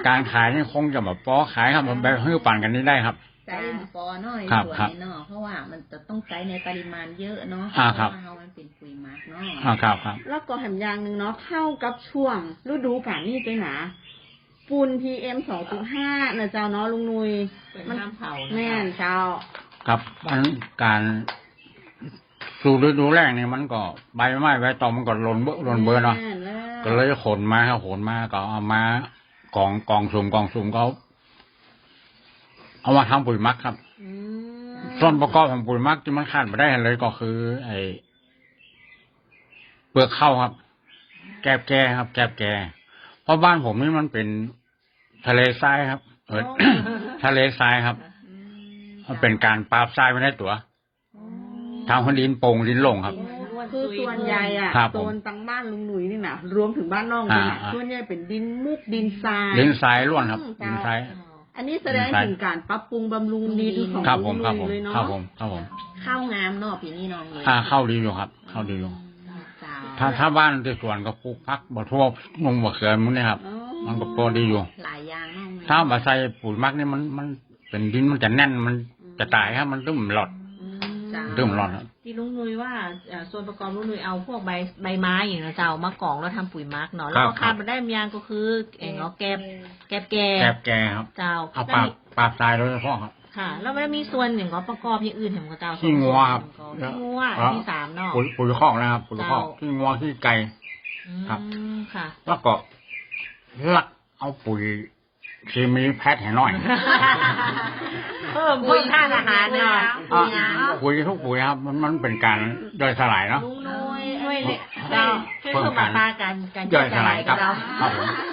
การขายนี่คงจะแบบปอขายครับมันแบบให้ปั่นกันนี่ได้ครับใจปอหน่อยส่วนนี้เนาะเพราะว่ามันจะต้องใช้ในปริมาณเยอะเนาะเพราะว่าเรามันเป็นปุ๋ยหมักเนาะครับแล้วก็แถมอย่างนึงเนาะเข้ากับช่วงฤดูกาลนี่ด้วยนะฝุ่น PM 2.5นะเจ้าเนาะลุงนุยมันเผาแม่นเจ้าครับมันการสู่ฤดูแรกนี่มันก็ใบไม้ใบตองมันก็หล่นเบอเนาะก็เลยขนมาก็เอามากองสุ่มเขาเอามาทำปุ๋ยมักครับส่วนประกอบของปุ๋ยมักที่มันขาดไม่ได้เลยก็คือไอ้เปลือกข้าวครับแกบแกครับแกบแกเพราะบ้านผมนี่มันเป็นทะเลทรายครับทะเลทรายครับมันเป็นการปราบทรายไม่ได้ตัวทางคนดินโป่งดินลงครับคือส่วนใหญ่โซนตั้งบ้านลุงหนุ่ยนี่นะรวมถึงบ้านน้องนี่นะส่วนใหญ่เป็นดินมุกดินทรายล้วนครับดินทรายอันนี้แสดงถึงการปรับปรุงบำรุงดินของลุงหนุ่ยเลยเนาะครับผม ข้าวงามเนาะปีนี้น้องเลยข้าวดีอยู่ครับข้าวดีอยู่ถ้าบ้านที่สวนก็ปลูกพักบ่ทั่วงมะเขือมันนี่ครับมันก็พอดีอยู่หลายอย่างน้องถ้ามาใส่ปุ๋ยมักนี่มันเป็นดินมันจะแน่นมันจะตายครับมันตึ้มหลอดที่ลุงนุยว่าส่วนประกอบลุงนุยเอาพวกใบไม้อย่างนะเจ้ามากรองแล้วทำปุ๋ยมักเนาะแล้วก็ขาดมาได้ยางก็คือแกบแกครับเจ้าเอาปราบทรายโดยเฉพาะครับค่ะแล้วมันมีส่วนอย่างก็ประกอบอย่างอื่นเห็นกับเจ้าขี้งัวครับงัวที่3เนาะปุ๋ยคอกนะครับปุ๋ยคอกขี้งัวขี้ไก่ครับค่ะแล้วก็ลักเอาปุ๋ยเคมีแพทย์ให้หน่อยเพิ่มปุ๋ยท่าอาหารเนาะปุ๋ยทุกปุ๋ยครับมันเป็นการย่อยสลายเนาะช่วยเจ้าช่วยเพิ่มอัตราการย่อยสลายครับ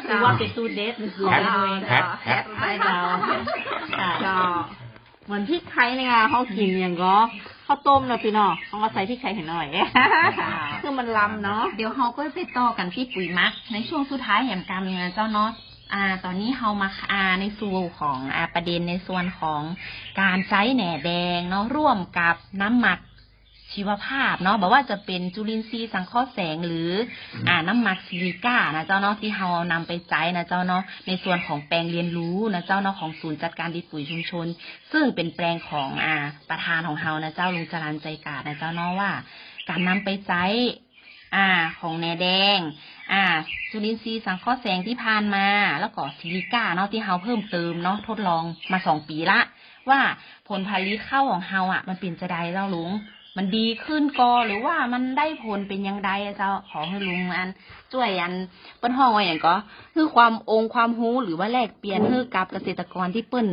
คือว่าเป็นสูตรเด็ดแพทย์ไปเราเหมือนพริกไทยเนี่ยเขากินอย่างก็ข้าวต้มนะพี่น้องเขาก็ใส่พริกไทยให้หน่อยคือมันลำเนาะเดี๋ยวเขาก็ไปต่อกันที่ปุ๋ยมักในช่วงสุดท้ายแห่งการเงินเจ้าเนาะตอนนี้เรามาในส่วนของประเด็นในส่วนของการใช้แหน่แดงเนาะร่วมกับน้ำหมักชีวภาพเนาะบอกว่าจะเป็นจุลินทรีย์สังเคราะห์แสงหรือน้ำหมักซิลิก้านะเจ้าเนาะที่เรานำไปใช้นะเจ้าเนาะในส่วนของแปลงเรียนรู้นะเจ้าเนาะของศูนย์จัดการดินปุ๋ยชุมชนซึ่งเป็นแปลงของประธานของเรานะเจ้าลุงจรัญใจกาดนะเจ้าเนาะว่าการนำไปใช้ของแหน่แดงจุลินทรีย์สังเคราะห์แสงที่ผ่านมาแล้วก็ซิลิก้าเนาะที่เราเพิ่มเติมเนาะทดลองมา2 ปีละว่าผลผลิตข้าวของเรามันเป็นจะได้เจ้าลุงมันดีขึ้นก็หรือว่ามันได้ผลเป็นยังไงเจ้าขอให้ลุงช่วยเปิ้นห้องไว้อย่างก็คือความรู้หรือว่าแลกเปลี่ยนให้กับเกษตรกรที่เปิ้น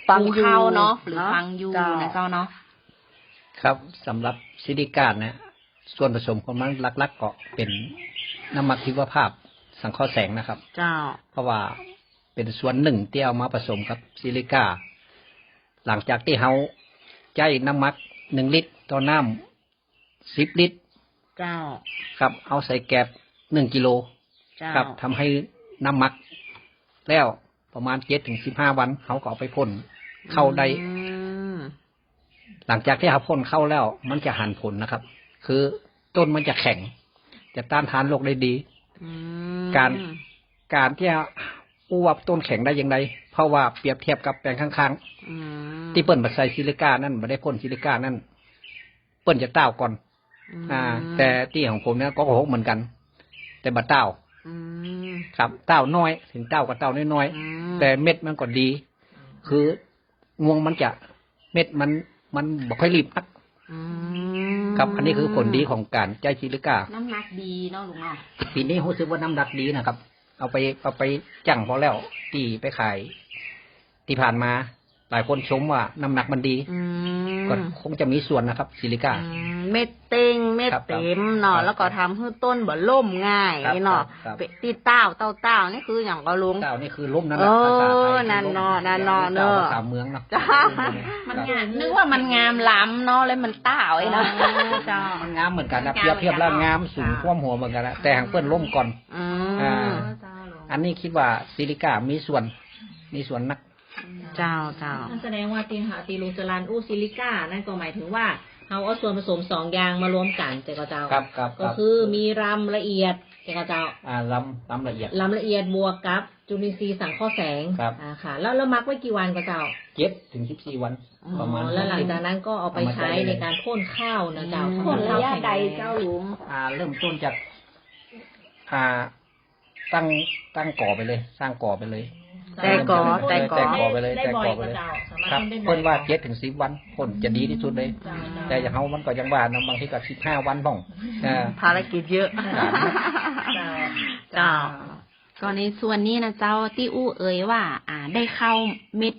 ฟังอยู่เนาะหรือฟังอยู่นะเจ้าเนาะครับสำหรับซิลิก้าเนี่ยส่วนผสมของมันหลักๆก็เป็นน้ำหมักชีวภาพสังเคราะห์แสงนะครับเจ้าเพราะว่าเป็นส่วนหนึ่งที่เอามาผสมกับซิลิก้าหลังจากที่เราใช้น้ำหมัก1 ลิตรต่อน้ำ10 ลิตรเจ้าครับเอาใส่แกบ1 กิโลครับทำให้น้ำหมักแล้วประมาณ7 ถึง 15 วันเขาก็เอาไปพ่นเข้าได้ หลังจากที่เราพ่นเข้าแล้ว มันจะหันผลนะครับ คือต้นมันจะแข็ง จะต้านทานโรคได้ดี การที่อู้ว่าต้นแข็งได้อย่างไรเพราะว่าเปรียบเทียบกับแปลงข้างๆที่เปิ้นมาใส่ซิลิก้านั่นมาได้พ่นซิลิก้านั่นเปิ้นจะเต้าก่อนแต่ที่ของผมเนี่ยก็หกเหมือนกัน แต่บัดเต้าครับเต้าน้อยถึงเต้ากับเต้าน้อยๆแต่เม็ดมันก็ดี คืองวงมันจะเม็ดมันบ่ค่อยรีบนักครับอันนี้คือผลดีของการใช้ซิลิก้าน้ำหนักดีเนาะลุงเนาะปีนี้รู้สึกว่าน้ำหนักดีนะครับเอาไปจั่งพอแล้วที่ไปขายที่ผ่านมาหลายคนชมว่าน้ำหนักมันดีก็คงจะมีส่วนนะครับซิลิก้าเม็ดเต็งเม็ดเต็มเนาะแล้วก็ทำให้ต้นบ่ล่มง่ายเนาะตีเต้านี่คืออย่างก็ลุงเต้านี่คือล่มนั่นแหละภาษาไทยนั่นเนาะเนาะภาษาเมืองเนาะมันงามนึกว่ามันงามล้ำเนาะแล้วมันเต้าไอ้เนาะมันงามเหมือนกันนะเทียบแล้วงามสูงท่วมหัวเหมือนกันนะแต่หางเปิ้นล่มก่อนอันนี้คิดว่าซิลิก้ามีส่วนนักเจ้านั่นแสดงว่าตีลุงจรันอู้ซิลิก้านั่นก็หมายถึงว่าเอาส่วนผสม2อย่างมารวมกันเจ้าเจ้าก็คือมีรำละเอียดเจ้าเจ้าลำละเอียดบวกกับจุลินทรีย์สังเคราะห์แสงค่ะแล้วมักไว้กี่วันเจ้า7 ถึง 14 วันประมาณแล้วหลังจากนั้นก็เอาไปใช้ในการพ่นข้าวนะเจ้าพ่นระยะใดเจ้าลุงเริ่มต้นจากตั้งก่อไปเลยสร้างก่อไปเลยแต่ก่อไปเลยครับเพิ่นว่า7 ถึง 10 วันผลจะดีที่สุดเลยแต่อย่างเฮามันก็ยังว่านะบางทีก็15 วันบ้างภารกิจเยอะเจ้าก็ในส่วนนี้นะเจ้าที่อู้เอ่ยว่าได้เข้าเม็ด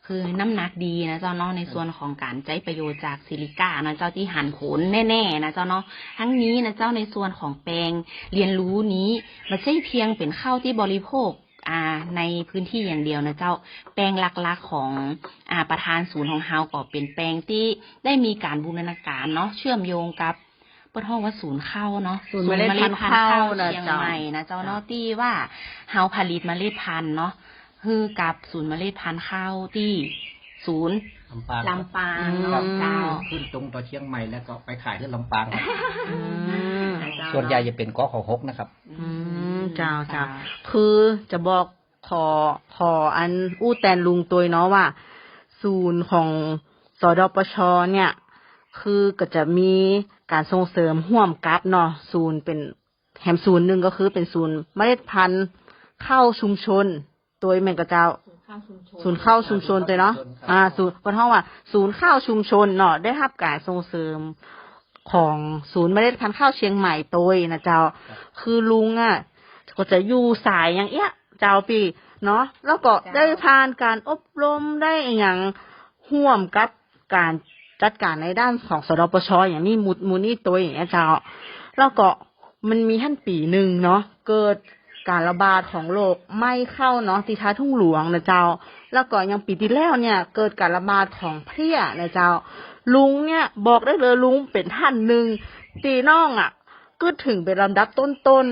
คือน้ำหนักดีนะเจ้าเนาะในส่วนของการใช้ประโยชน์จากซิลิก้านะเจ้าที่หันผลแน่ๆนะเจ้าเนาะทั้งนี้นะเจ้าในส่วนของแปลงเรียนรู้นี้ไม่ใช่เพียงเป็นข้าวที่บริโภคในพื้นที่อย่างเดียวนะเจ้าแปลงหลักๆของประธานศูนย์ของเฮาก็เป็นแปลงที่ได้มีการบูรณาการเนาะเชื่อมโยงกับเปิดห้องว่าศูนย์ข้าวเนาะศูนย์เมล็ดพันธุ์ข้าวเชียงใหม่นะเจ้าเนาะที่ว่าเฮาผลิตเมล็ดพันธุ์เนาะคือกับศูนย์เมล็ดพันธุ์ข้าวที่ศูนย์ลำปางเจ้าขึ้นตรงต่อเชียงใหม่แล้วก็ไปขายที่ลำปางส่วนใหญ่จะเป็นกข6นะครับเจ้าคือจะบอกขออันอู้แตนลุงตัวเนาะว่าศูนย์ของสดปชเนี่ยคือก็จะมีการส่งเสริมร่วมกับเนาะศูนย์เป็นแถมศูนย์หนึ่งก็คือเป็นศูนย์เมล็ดพันธุ์ข้าวชุมชนตัวแม่งกระเจ้าศูนย์ข้าวชุมชนตัวเนาะศูนย์เพราะว่าศูนย์ข้าวชุมชนเนาะได้รับการส่งเสริมของศูนย์เมล็ดพันธุ์ข้าวเชียงใหม่ตัวนะเจ้าคือลุงก็จะอยู่สายอย่างเอี้ยเจ้าปีเนาะแล้วก็ได้ผ่านการอบรมได้อย่างห่วมกับการจัดการในด้านของสดปชอย่างนี้มูนี่ตัวอย่างเงี้ยเจ้าแล้วก็มันมีท่านปีหนึ่งเนาะเกิดการระบาดของโรคไม่เข้าเนาะที่ท้าทุ่งหลวงนะเจ้าแล้วก็ยังปีที่แล้วเนี่ยเกิดการระบาดของเพลี้ยนะเจ้าลุงเนี่ยบอกได้เลยลุงเป็นท่านหนึ่งตีน้องก็ถึงเป็นลำดับต้น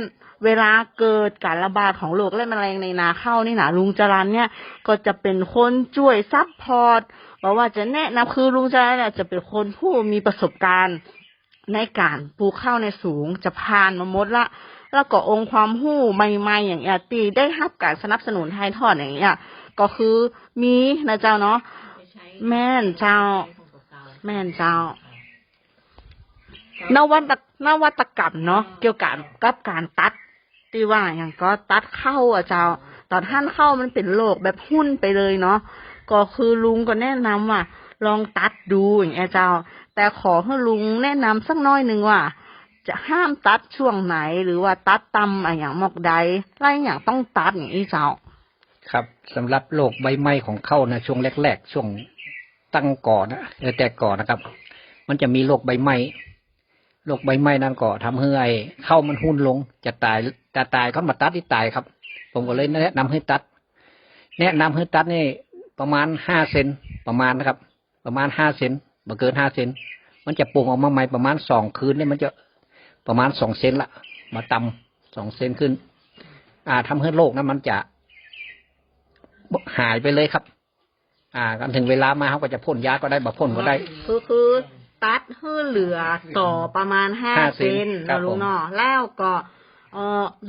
เวลาเกิดการระบาดของโรคและแมลงในนาข้าวนี่นะลุงจรัญเนี่ยก็จะเป็นคนช่วยซัพพอร์ตบอกว่าจะแนะนำคือลุงจรัญเนี่ยจะเป็นคนผู้มีประสบการณ์ในการปลูกข้าวในสูงจะผ่านมาหมดละแล้วก็องค์ความรู้ใหม่ๆอย่างเงี้ยตีได้รับการสนับสนุนถ่ายทอดอย่างเงี้ยก็คือมีนะเจ้าเนาะแม่นเจ้านวัตกรรมเนาะเกี่ยวกับการตัดที่ว่าอย่างก็ตัดเข้าเจ้าตอนท่านเข้ามันเป็นโรคแบบหุ้นไปเลยเนาะก็คือลุงก็แนะนำว่าลองตัดดูอย่างเงี้ยเจ้าแต่ขอให้ลุงแนะนำสักน้อยหนึ่งว่าจะห้ามตัดช่วงไหนหรือว่าตัดตำอย่างหมอกใดไรอย่างต้องตัดอย่างนี้เจ้าครับสำหรับโรคใบไหม้ของเข้านะช่วงแรกๆช่วงตั้งก่อนะแต่ก่อนนะครับมันจะมีโรคใบไหม้นั่นก็ทำให้เข้ามันหุ้นลงจะตายก็มาตัดที่ตายครับผมก็เลยแนะนำให้ตัดนี่ประมาณ5 เซนประมาณนะครับประมาณ5 เซนบ่เกิน5 เซนมันจะปรุงออกมาใหม่ประมาณ2 คืนนี่มันจะประมาณ2 เซนละมาตำ2 เซนขึ้นทำให้โรคนั้นมันจะหายไปเลยครับ กันถึงเวลามาเขาก็จะพ่นยาก็ได้บ่พ่นก็ได้ คือตัดให้เหลือต่อประมาณ5 เซน ครับ นะลุงเนาะแล้วก็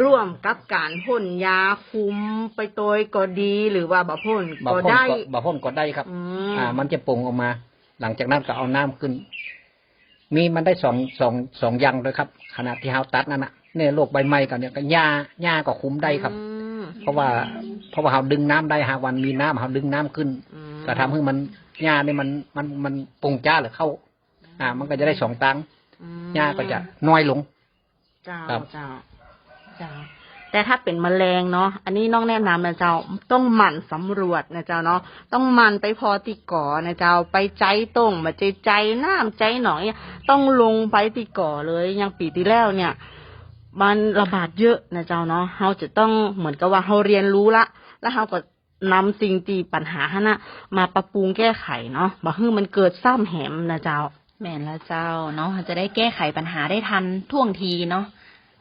ร่วมกับการพ่นยาคุมไปโดยก็ดีหรือว่าบ่พ่นก็ได้ บ่พ่นก็ได้ครับมันจะปรุงออกมา หลังจากนั้นก็เอาน้ำขึ้น มันได้สองอย่างเลยครับขณะที่เฮาตัดนั่นน่ะเนี่ยโรคใบไม้กันเนี่ยก็หญ้าก็คุมได้ครับเพราะว่าเฮาดึงน้ำได้หากวันมีน้ำเฮาดึงน้ำขึ้นก็ทำให้มันหญ้าเนี่ยมันปรุงจ้าหรือเข้ามันก็จะได้2 ตังค์หญ้าก็จะน้อยลง เจ้าแต่ถ้าเป็นแมลงเนาะอันนี้น้องแนะนำนะเจ้าต้องหมั่นสำรวจนะเจ้าเนาะต้องหมั่นไปพอติก่อนะเจ้าไปใจตรงมาใจน้ำใจหน่อยต้องลงไปติก่อเลยอย่างปีที่แล้วเนี่ยมันระบาดเยอะนะเจ้าเนาะเราจะต้องเหมือนกับว่าเราเรียนรู้ละแล้วเราก็นำสิ่งที่ปัญหาน่ะมาปรับปรุงแก้ไขเนาะบ่ให้มันเกิดซ้ำแหมนะเจ้า แม่นแล้วเจ้าเนาะจะได้แก้ไขปัญหาได้ทันท่วงทีเนาะ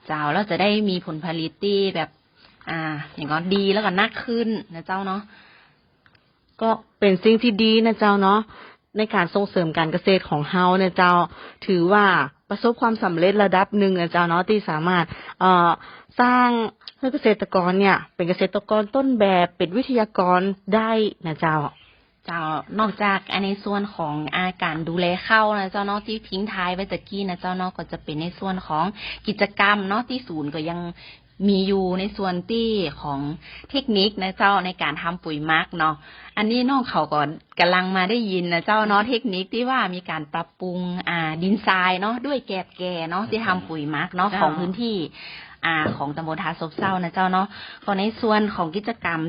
เจ้าแล้วจะได้มีผลผลิตที่แบบอย่างก็ดีแล้วก็นักขึ้นนะเจ้าเนาะ ก็เป็นสิ่งที่ดีนะเจ้าเนาะในการส่งเสริมการเกษตรของเฮาเนี่ยเจ้าถือว่าประสบความสำเร็จระดับหนึ่งนะเจ้าเนาะที่สามารถสร้างให้เกษตรกรเนี่ยเป็นเกษตรกรต้นแบบเป็นวิทยากรได้นะเจ้านอกจากในส่วนของการดูแลข้าวนะเจ้าเนาะที่ทิ้งท้ายไว้ตะกี้นะเจ้าเนาะก็จะเป็นในส่วนของกิจกรรมเนาะที่ศูนย์ก็ยังมีอยู่ในส่วนที่ของเทคนิคนะเจ้าในการทำปุ๋ยหมักเนาะอันนี้น้องเขาก่อนกำลังมาได้ยินนะเจ้าเนาะเทคนิคที่ว่ามีการปรับปรุงดินทรายเนาะด้วยแกบแก่เนาะที่ทำปุ๋ยหมักเนาะของพื้นที่ของตำบลท่าซบเซานะเจ้าเนาะก็ในส่วนของกิจกรรม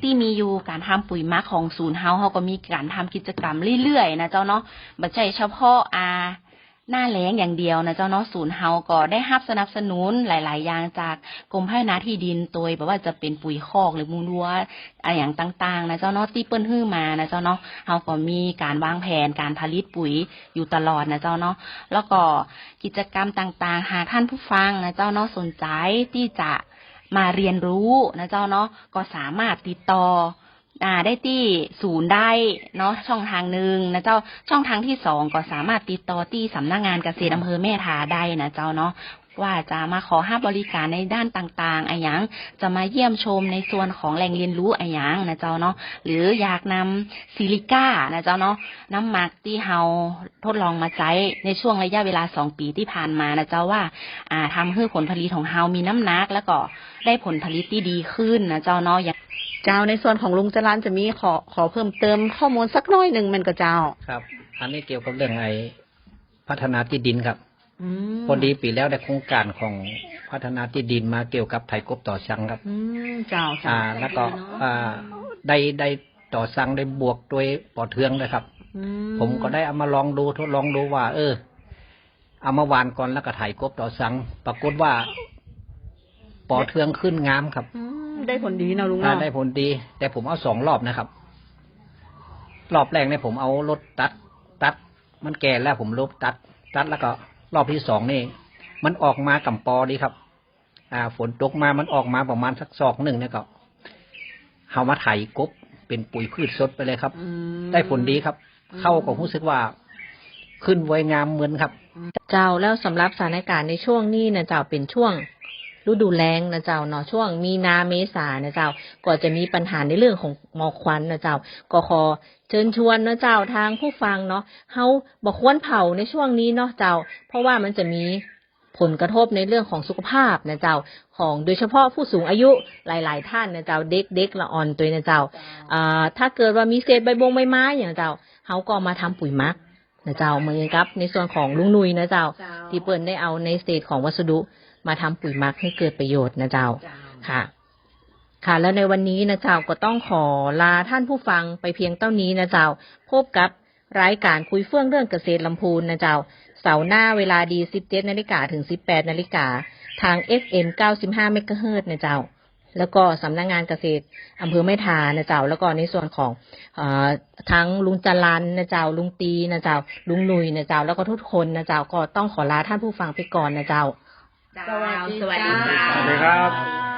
ที่มีอยู่การทำปุ๋ยหมักของศูนย์เฮาก็มีการทำกิจกรรมเรื่อยๆนะเจ้าเนาะไม่ใช่เฉพาะหน้าแล้งอย่างเดียวนะเจ้าเนาะศูนย์เฮาก็ได้รับสนับสนุนหลายๆอย่างจากกรมพัฒนาที่ดินโดยแบบว่าจะเป็นปุ๋ยคอกหรือมูลวัวอย่างต่างๆนะเจ้าเนาะที่เปิ้นฮื้อมานะเจ้าเนาะเฮาก็มีการวางแผนการผลิตปุ๋ยอยู่ตลอดนะเจ้าเนาะแล้วก็กิจกรรมต่างๆหากท่านผู้ฟังนะเจ้าเนาะสนใจที่จะมาเรียนรู้นะเจ้าเนาะก็สามารถติดต่อได้ที่ศูนย์ได้เนาะช่องทางหนึ่งนะเจ้าช่องทางที่2ก็สามารถติดต่อที่สำนักงานเกษตรอำเภอแม่ทาได้นะเจ้าเนาะว่าจะมาขอให้บริการในด้านต่างๆอย่างจะมาเยี่ยมชมในส่วนของแหล่งเรียนรู้อย่างนะเจ้าเนาะหรืออยากนำซิลิก้านะเจ้าเนาะน้ำหมักที่เฮาทดลองมาใช้ในช่วงระยะเวลา2 ปีที่ผ่านมานะเจ้าว่าทำให้ผลผลิตของเฮามีน้ำหนักแล้วก็ได้ผลผลิตที่ดีขึ้นนะเจ้าเนาะเจ้าในส่วนของลุงจรัญจะมีขอเพิ่มเติมข้อมูลสักน้อยหนึ่งมันก็เจ้าครับอันนี้เกี่ยวกับเรื่องพัฒนาที่ดินครับพอดีปีแล้วได้โครงการของพัฒนาที่ดินมาเกี่ยวกับไถกบต่อสังครับเจ้าแล้วก็ได้ต่อสังได้บวกด้วยปอเทืองเลยครับผมก็ได้เอามาลองดูทดลองดูว่าเอามาหวานก่อนแล้วก็ไถกบต่อสังปรากฏว่าปอเทืองขึ้นงามครับได้ผลดีนะลุงเนาะได้ผลดีแต่ผมเอา2 รอบนะครับรอบแรกเนี่ยผมเอารถตัดมันแก่แล้วผมลบตัดแล้วก็รอบที่2นี่มันออกมากำปอดีครับฝนตกมามันออกมาประมาณสักศอกหนึ่งเนี่ยก็เอามาไถกบเป็นปุ๋ยพืชสดไปเลยครับได้ผลดีครับเข้าก็รู้สึกว่าขึ้นไวงามเหมือนครับเจ้าแล้วสำหรับสถานการณ์ในช่วงนี้นะเจ้าเป็นช่วงฤดูแล้งนะเจ้าเนาะช่วงมีนาเมษานะเจ้าก็จะมีปัญหาในเรื่องของหมอกควันนะเจ้าก็ขอเชิญชวนนะเจ้าทางผู้ฟังเนาะเฮาบ่ควรเผาในช่วงนี้เนาะเจ้าเพราะว่ามันจะมีผลกระทบในเรื่องของสุขภาพนะเจ้าของโดยเฉพาะผู้สูงอายุหลายๆท่านนะเจ้าเด็กละอ่อนตัวนะเจ้าถ้าเกิดว่ามีเศษใบไม้อย่างเจ้าเฮาก็มาทำปุ๋ยหมักนะเจ้าเหมือนกับในส่วนของลุงนุยนะเจ้าที่เปิ้นได้เอาในเศษของวัสดุมาทำปุ๋ยหมักให้เกิดประโยชน์นะเจ้าค่ะแล้วในวันนี้นะเจ้าก็ต้องขอลาท่านผู้ฟังไปเพียงเท่านี้นะเจ้าพบกับรายการคุยเฟื่องเรื่องเกษตรลำพูนนะเจ้าเสาร์หน้าเวลาดี 17 นาฬิกาถึง 18 นาฬิกาทาง FM 95 เมกะเฮิรตซ์นะเจ้าแล้วก็สำนักงานเกษตรอำเภอแม่ทานะเจ้าแล้วก็ในส่วนของทั้งลุงจรัญนะเจ้าลุงตีนะเจ้าลุงหนุ่ยนะเจ้าแล้วก็ทุกคนนะเจ้าก็ต้องขอลาท่านผู้ฟังไปก่อนนะเจ้าสวัสดีครับ